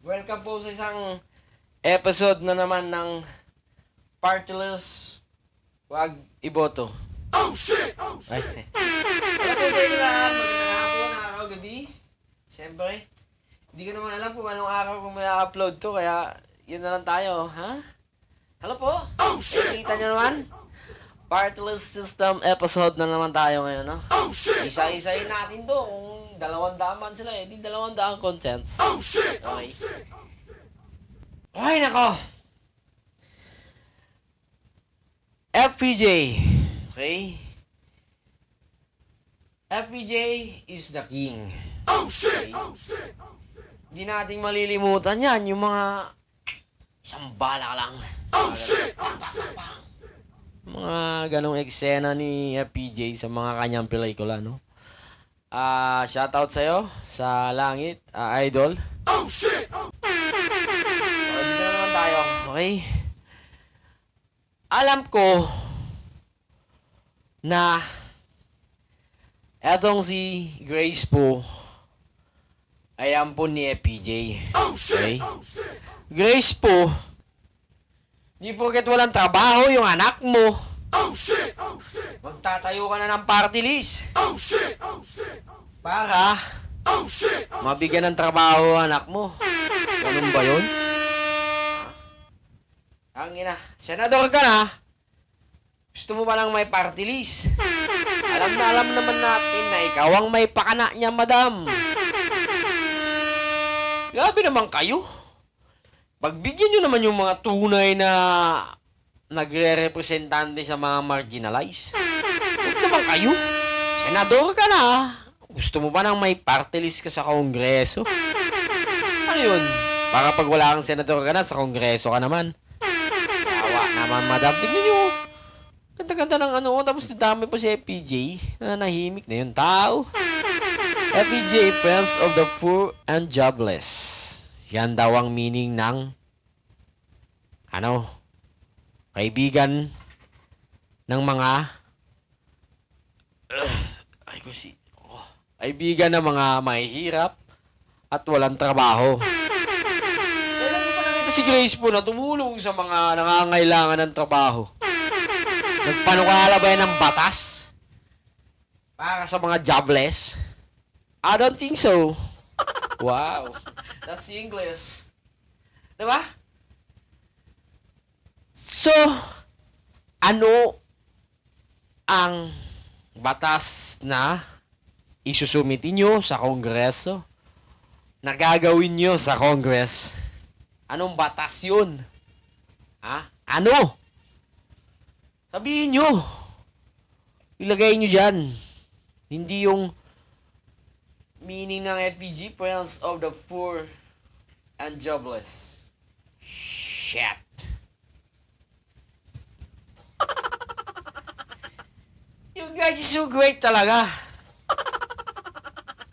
Welcome po sa isang episode na naman ng Partyless Wag Iboto. Oh shit! Ay. Alam po sa inyo lahat, magandang hapon, araw, gabi. Siyempre, hindi ko naman alam kung anong araw kung may upload to, kaya yun na lang tayo, ha? Hello po? Oh shit! Kita nyo naman? Partyless System episode na naman tayo ngayon, no? Oh shit! Isa-isayin natin to, kung 200 man sila di 200 contents. Oh shit! Okay. Ay, nako! FPJ. Okay? FPJ is the king. Oh shit! Okay? Hindi nating malilimutan yan, yung mga isang bala lang. Oh shit! Bang, bang, bang, bang. Mga ganong eksena ni FPJ sa mga kanyang pelikula, no? Shoutout sa'yo, sa langit, idol. Oh shit! Dito na naman tayo, okay? Alam ko na etong si Grace po ay ampon ni FPJ. Okay? Grace po, di porket walang trabaho yung anak mo. Magtatayo ka na ng party list. Para mabigyan ng trabaho ang anak mo. Ganun ba yun? Ang ina, senador ka na. Gusto mo ba lang may party list? Alam na alam naman natin na ikaw ang may pakana niya, madam. Grabe naman kayo. Pagbigyan nyo naman yung mga tunay na nagre-representante sa mga marginalized. Huwag naman kayo. Senador ka na. Gusto mo ba nang may party list ka sa kongreso? Ano yun? Para pag wala kang senador ka na, sa kongreso ka naman. Yawa naman, madam. Tignan nyo. Ganda-ganda ng ano. Tapos dami pa si FPJ. Nananahimik na yung tao. FPJ, Friends of the Poor and Jobless. Yan daw ang meaning ng kaibigan ng mga kaibigan ng mga mahihirap at walang trabaho. Kailan mo pa nakita si Grace po na tumulong sa mga nangangailangan ng trabaho? Nagpanukala ba yan ng batas para sa mga jobless? I don't think so. Wow, that's English. Diba? So, ano ang batas na isusumitin nyo sa Kongreso? Na gagawin nyo sa Congress? Anong batas yun? Ano? Sabihin nyo. Ilagay nyo dyan. Hindi yung meaning ng FPG, Friends of the Poor and Jobless. Shit. You guys is so great talaga.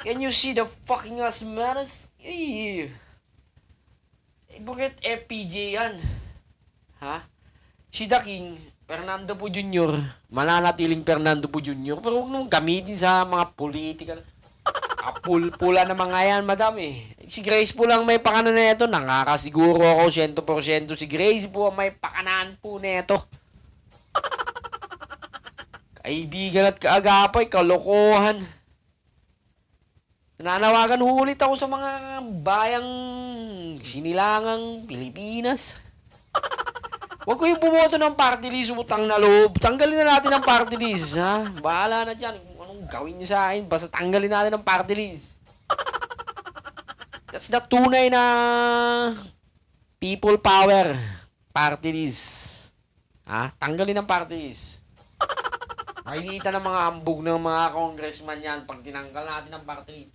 Can you see the fucking asmanas? Bakit FPJ yan? Si The King, Fernando po Jr., mananatiling Fernando po Jr., pero huwag nung gamitin sa mga political. Pula na mga yan, madam eh. Si Grace po lang may pakanan na ito. Nakakasiguro ako 100% si Grace po ang may pakanan po na ito. Kaibigan at kaagapay, kalokohan. Nananawagan ulit ako sa mga bayang sinilangang Pilipinas. Huwag ko yung bumoto ng party list, utang na loob. Tanggalin na natin ang party list, ha? Bahala na dyan. Kung anong gawin nyo sa akin, basta tanggalin natin ang party list. That's the tunay na people power. Party list. Tanggalin ang party list. Makikita ng mga ambog ng mga congressman yan pag tinanggal natin ang party list.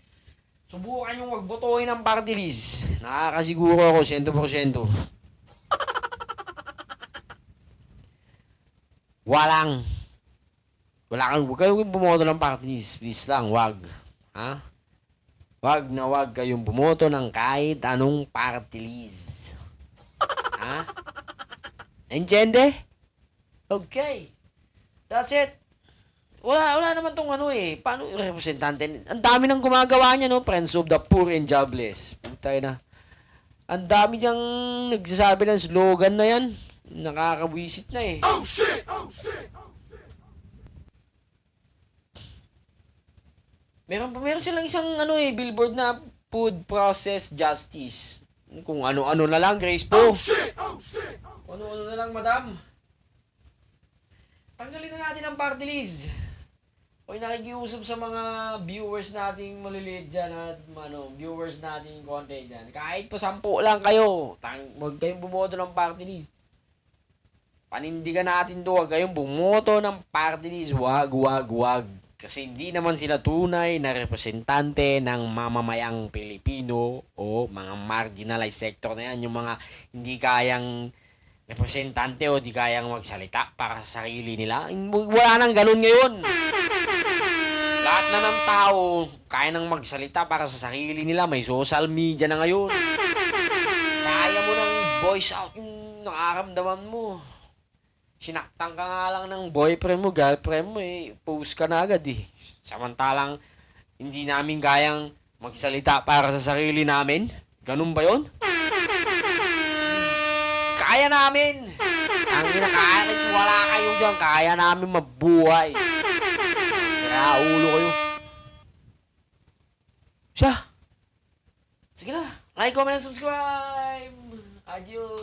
Subukan yung wag botohin ang party list. Nakakasiguro ako 100%. Huwag kayong bumoto ng party list. Please lang, wag. Wag na wag kayong bumoto ng kahit anong party list. Entiende? Okay. That's it. Wala naman tong paano representante? Ang dami nang gumagawa niya, no? Friends of the Poor and Jobless. Putay na. Ang dami diyang nagsasabi ng slogan na yan. Nakakawisit na eh. Meron silang isang billboard na food process justice. Kung ano-ano na lang, Grace po. Ano-ano na lang, madam. Tanggalin na natin ang party list. Oy, nakikiusap sa mga viewers nating maliliit dyan at viewers nating konti dyan. Kahit pa 10 lang kayo, huwag kayong bumoto ng party list. Panindigan natin to, huwag kayong bumoto ng party list. Wag. Kasi hindi naman sila tunay na representante ng mamamayang Pilipino o mga marginalized sector na yan. Yung mga hindi kayang representante o di kayang magsalita para sa sarili nila. Wala nang ganun ngayon. Lahat na ng tao kaya nang magsalita para sa sarili nila. May social media na ngayon. Kaya mo nang i-voice out yung nakaramdaman mo. Sinaktan ka nga lang ng boyfriend mo, girlfriend mo post ka na agad eh. Samantalang hindi namin kayang magsalita para sa sarili namin. Ganun ba yun? Kaya namin! Ang kahit wala kayo dyan, kaya namin mabuhay. Sira ulo kayo. Siya! Sige na, like, comment, and subscribe! Adios!